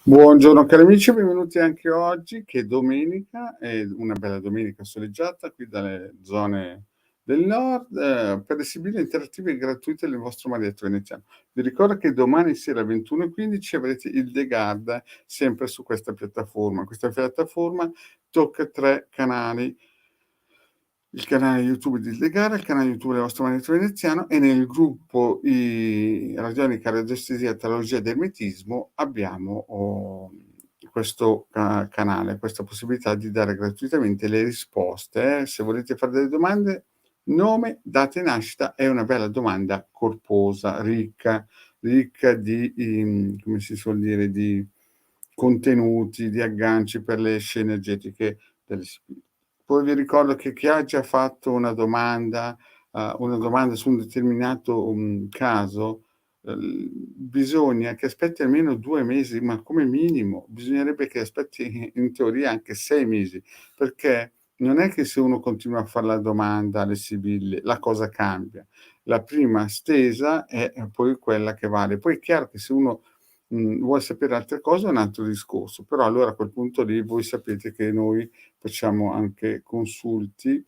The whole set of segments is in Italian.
Buongiorno cari amici, benvenuti anche oggi che è domenica, è una bella domenica soleggiata qui dalle zone del nord, per esibire interattive e gratuite del vostro Marietto veneziano. Vi ricordo che domani sera alle 21:15 avrete il The Guard sempre su questa piattaforma. Questa piattaforma tocca 3 canali: il canale YouTube di Illegale, il canale YouTube del vostro Maestro Veneziano e nel gruppo Radionica, Radiestesia, Teologia ed Ermetismo abbiamo questo canale, questa possibilità di dare gratuitamente le risposte. Se volete fare delle domande, nome, data di nascita è una bella domanda corposa, ricca di, come si suol dire, di contenuti, di agganci per le scie energetiche delle spiriti. Poi vi ricordo che chi ha già fatto una domanda su un determinato, caso, bisogna che aspetti almeno 2 mesi, ma come minimo. Bisognerebbe che aspetti in teoria anche 6 mesi, perché non è che se uno continua a far la domanda alle sibille, la cosa cambia. La prima stesa è poi quella che vale. Poi è chiaro che se uno vuole sapere altre cose è un altro discorso, però allora a quel punto lì voi sapete che noi facciamo anche consulti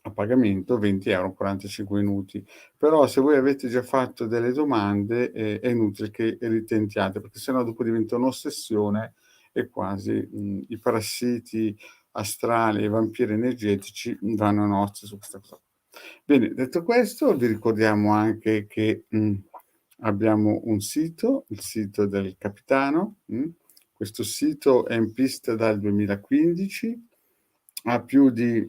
a pagamento, 20 €, 45 minuti. Però se voi avete già fatto delle domande, è inutile che ritentiate, perché se no dopo diventa un'ossessione e quasi, i parassiti astrali e i vampiri energetici vanno a nozze su questa cosa. Bene, detto questo vi ricordiamo anche che, abbiamo un sito, il sito del capitano, questo sito è in pista dal 2015, ha più di,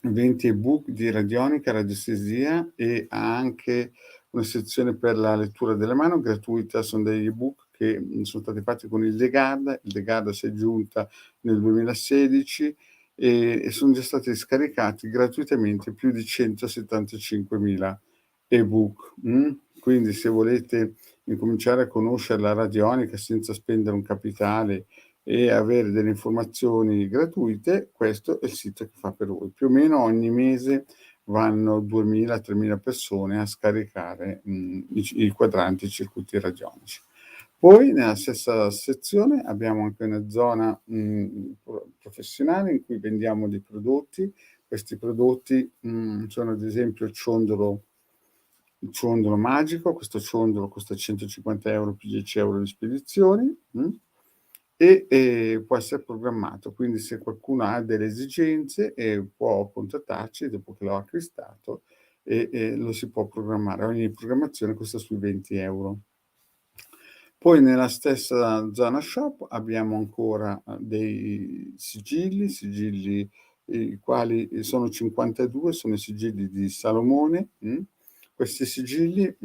20 ebook di radionica, radiestesia e ha anche una sezione per la lettura delle mani gratuita. Son degli ebook che, sono stati fatti con il Degard. Il Degard si è aggiunta nel 2016 e son già stati scaricati gratuitamente più di 175.000 ebook, Quindi se volete incominciare a conoscere la radionica senza spendere un capitale e avere delle informazioni gratuite, questo è il sito che fa per voi. Più o meno ogni mese vanno 2000, 3000 persone a scaricare, i quadranti, i circuiti radionici. Poi nella stessa sezione abbiamo anche una zona, professionale in cui vendiamo dei prodotti. Questi prodotti, sono ad esempio il ciondolo magico. Questo ciondolo costa 150 € più 10 € di spedizioni, può essere programmato. Quindi se qualcuno ha delle esigenze, può contattarci dopo che l'ho acquistato e lo si può programmare. Ogni programmazione costa sui 20 €. Poi nella stessa zona shop abbiamo ancora, dei sigilli i quali sono 52, sono i sigilli di Salomone, Questi sigilli,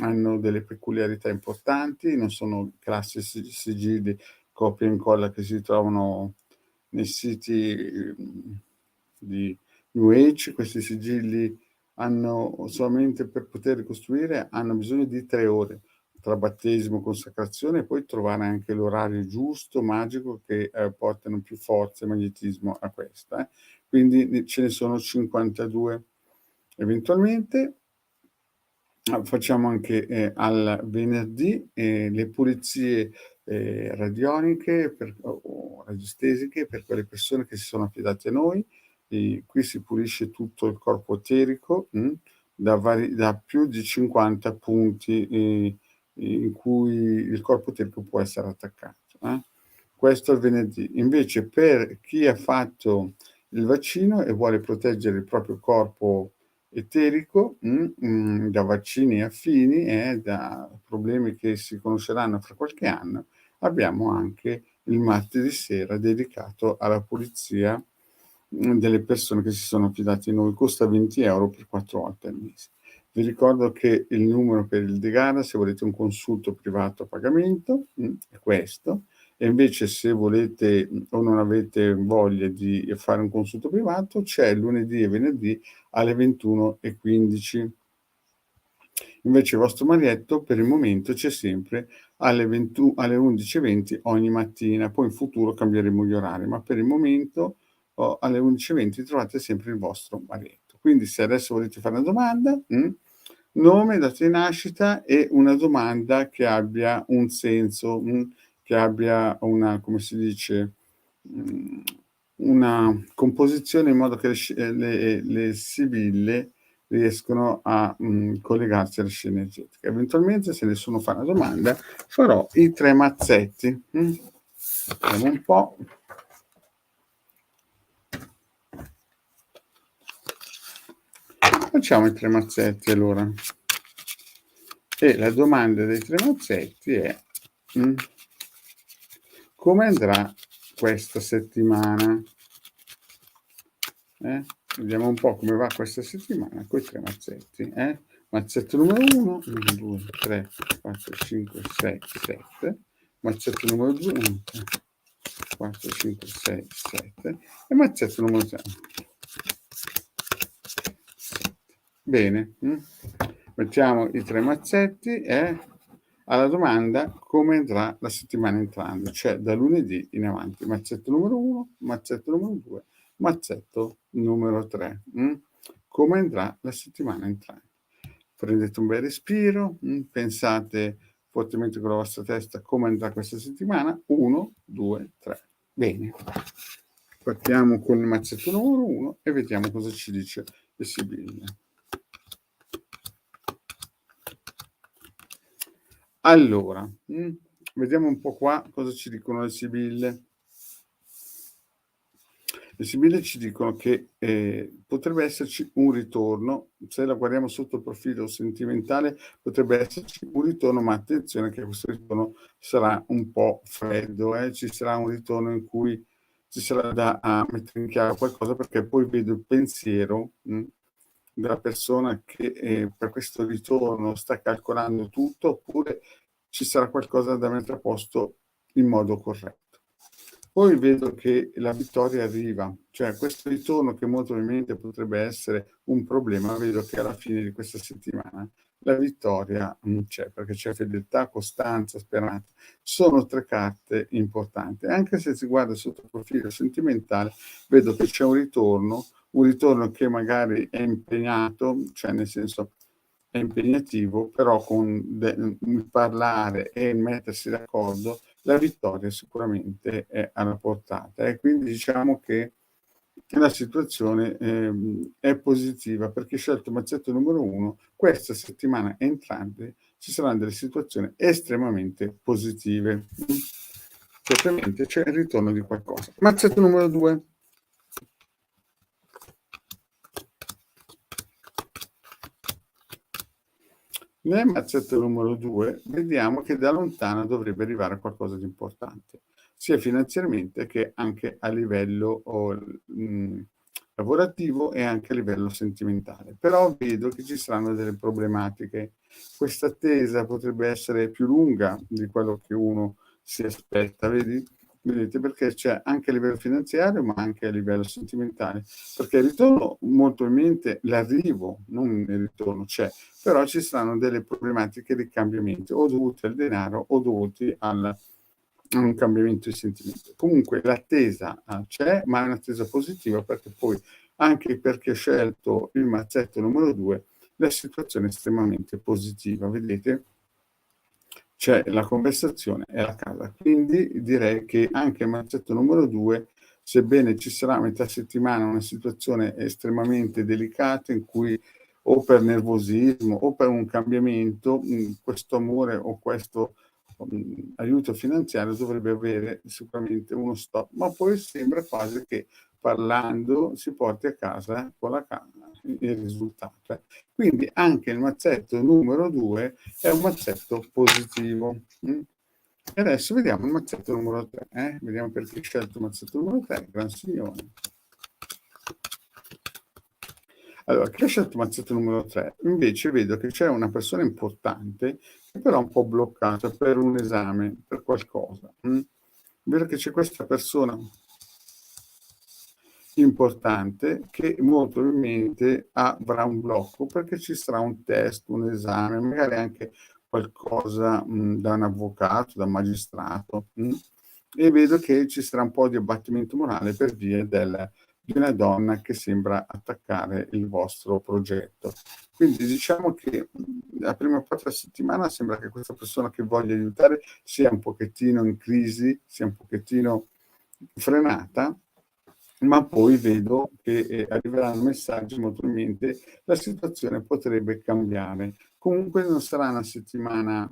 hanno delle peculiarità importanti, non sono classici sigilli copia e incolla che si trovano nei siti, di New Age. Questi sigilli hanno solamente per poterli costruire hanno bisogno di 3 ore tra battesimo, consacrazione e poi trovare anche l'orario giusto, magico, che, portano più forza e magnetismo a questa, Quindi ce ne sono 52. Eventualmente facciamo anche, al venerdì, le pulizie, radioniche o radiestesiche per quelle persone che si sono affidate a noi. Qui si pulisce tutto il corpo eterico, da più di 50 punti, in cui il corpo eterico può essere attaccato, Questo il venerdì. Invece per chi ha fatto il vaccino e vuole proteggere il proprio corpo eterico, da vaccini affini e da problemi che si conosceranno fra qualche anno, abbiamo anche il martedì sera dedicato alla pulizia, delle persone che si sono affidate a noi. Costa 20 € per 4 volte al mese. Vi ricordo che il numero per il Degana, se volete un consulto privato a pagamento, è questo. E invece se volete, o non avete voglia di fare un consulto privato, c'è lunedì e venerdì alle 21:15. Invece il vostro Marietto per il momento c'è sempre alle 11:20 ogni mattina, poi in futuro cambieremo gli orari, ma per il momento, alle 11:20 trovate sempre il vostro Marietto. Quindi se adesso volete fare una domanda, nome, data di nascita e una domanda che abbia un senso, che che abbia una, come si dice, una composizione in modo che le sibille riescono a, collegarsi alle scie energetiche. Eventualmente, se nessuno fa una domanda, farò i 3 mazzetti. Vediamo un po'. Facciamo i 3 mazzetti allora. E la domanda dei 3 mazzetti è: come andrà questa settimana? Vediamo un po' come va questa settimana coi 3 mazzetti. Mazzetto numero 1, 1, 2, 3, 4, 5, 6, 7. Mazzetto numero 2, 1, 3, 4, 5, 6, 7. E mazzetto numero 3. Bene. Mettiamo i 3 mazzetti alla domanda come andrà la settimana entrando, cioè da lunedì in avanti. Mazzetto numero 1, mazzetto numero 2, mazzetto numero 3. Come andrà la settimana entrando? Prendete un bel respiro, pensate fortemente con la vostra testa come andrà questa settimana. 1, 2, 3. Bene. Partiamo con il mazzetto numero 1 e vediamo cosa ci dice le sibille. Allora, vediamo un po' qua cosa ci dicono le sibille. Le sibille ci dicono che potrebbe esserci un ritorno, se la guardiamo sotto il profilo sentimentale potrebbe esserci un ritorno, ma attenzione che questo ritorno sarà un po' freddo, ci sarà un ritorno in cui ci sarà da mettere in chiaro qualcosa, perché poi vedo il pensiero della persona che per questo ritorno sta calcolando tutto, oppure ci sarà qualcosa da mettere a posto in modo corretto. Poi vedo che la vittoria arriva, cioè questo ritorno che molto probabilmente potrebbe essere un problema, vedo che alla fine di questa settimana la vittoria c'è, perché c'è fedeltà, costanza, speranza. Sono 3 carte importanti. Anche se si guarda sotto il profilo sentimentale, vedo che c'è un ritorno che magari è impegnato, cioè nel senso è impegnativo, però con il parlare e il mettersi d'accordo la vittoria sicuramente è alla portata, e quindi diciamo che la situazione è positiva, perché scelto il mazzetto numero 1, questa settimana entrante ci saranno delle situazioni estremamente positive. Certamente c'è il ritorno di qualcosa. Mazzetto numero 2. Nel mazzetto numero 2 vediamo che da lontano dovrebbe arrivare qualcosa di importante, sia finanziariamente che anche a livello lavorativo e anche a livello sentimentale. Però vedo che ci saranno delle problematiche. Questa attesa potrebbe essere più lunga di quello che uno si aspetta, vedete, perché c'è anche a livello finanziario ma anche a livello sentimentale, perché il ritorno molto in mente, l'arrivo, non il ritorno c'è, però ci saranno delle problematiche di cambiamento o dovute al denaro o dovuti a un cambiamento di sentimento. Comunque l'attesa c'è, ma è un'attesa positiva, perché poi, anche perché ho scelto il mazzetto numero 2, la situazione è estremamente positiva, vedete? C'è la conversazione e la casa. Quindi direi che anche il mazzetto numero 2, sebbene ci sarà a metà settimana una situazione estremamente delicata in cui o per nervosismo o per un cambiamento, questo amore o questo aiuto finanziario dovrebbe avere sicuramente uno stop, ma poi sembra quasi che parlando si porti a casa con la il risultato. Quindi anche il mazzetto numero 2 è un mazzetto positivo. E adesso vediamo il mazzetto numero 3. Vediamo perché ho scelto il mazzetto numero 3, gran signore. Allora, chi ha scelto il mazzetto numero 3, invece vedo che c'è una persona importante che però è un po' bloccata per un esame, per qualcosa. Vedo che c'è questa persona importante che molto probabilmente avrà un blocco, perché ci sarà un test, un esame, magari anche qualcosa da un avvocato, da un magistrato, e vedo che ci sarà un po' di abbattimento morale per via del di una donna che sembra attaccare il vostro progetto. Quindi diciamo che la prima parte della settimana sembra che questa persona che voglia aiutare sia un pochettino in crisi, sia un pochettino frenata, ma poi vedo che arriveranno messaggi molto probabilmente la situazione potrebbe cambiare. Comunque non sarà una settimana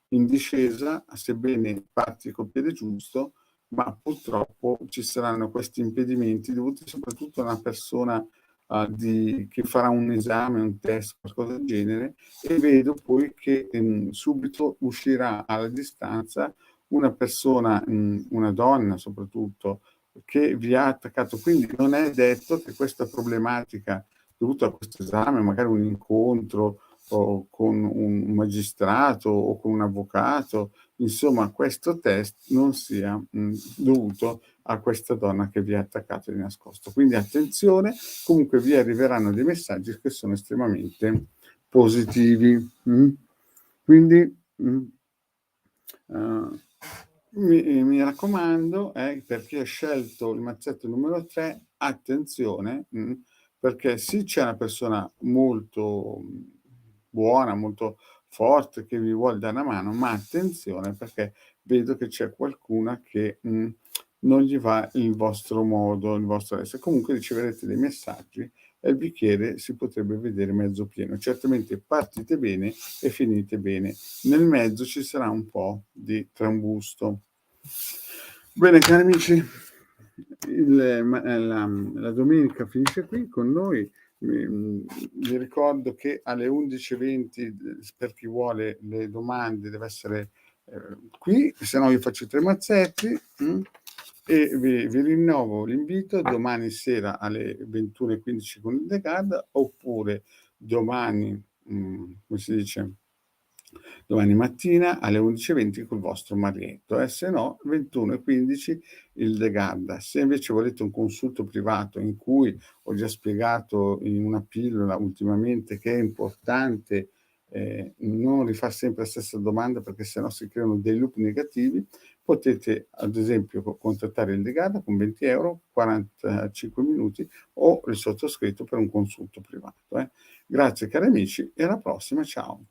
in discesa, sebbene parti col piede giusto, ma purtroppo ci saranno questi impedimenti dovuti soprattutto a una persona che farà un esame, un test, qualcosa del genere, e vedo poi che subito uscirà alla distanza una persona, una donna soprattutto, che vi ha attaccato. Quindi non è detto che questa problematica dovuta a questo esame, magari un incontro o con un magistrato o con un avvocato, insomma questo test non sia dovuto a questa donna che vi ha attaccato di nascosto. Quindi attenzione, comunque vi arriveranno dei messaggi che sono estremamente positivi. Quindi mi raccomando, per chi ha scelto il mazzetto numero 3, attenzione, perché sì, c'è una persona molto buona, molto forte che vi vuol dare una mano, ma attenzione perché vedo che c'è qualcuna che non gli va il vostro modo, il vostro essere. Comunque riceverete dei messaggi e il bicchiere si potrebbe vedere mezzo pieno. Certamente partite bene e finite bene. Nel mezzo ci sarà un po' di trambusto. Bene, cari amici, la domenica finisce qui con noi. Vi ricordo che alle 11:20, per chi vuole le domande, deve essere qui, se no vi faccio 3 mazzetti. E vi rinnovo l'invito domani sera alle 21:15 con il Decad, oppure domani, come si dice, domani mattina alle 11:20 col vostro Marietto, se no 21:15 il De Garda. Se invece volete un consulto privato in cui ho già spiegato in una pillola ultimamente che è importante non rifar sempre la stessa domanda perché sennò si creano dei loop negativi, potete ad esempio contattare il De Garda con 20 €, 45 minuti o il sottoscritto per un consulto privato. Grazie cari amici e alla prossima, ciao.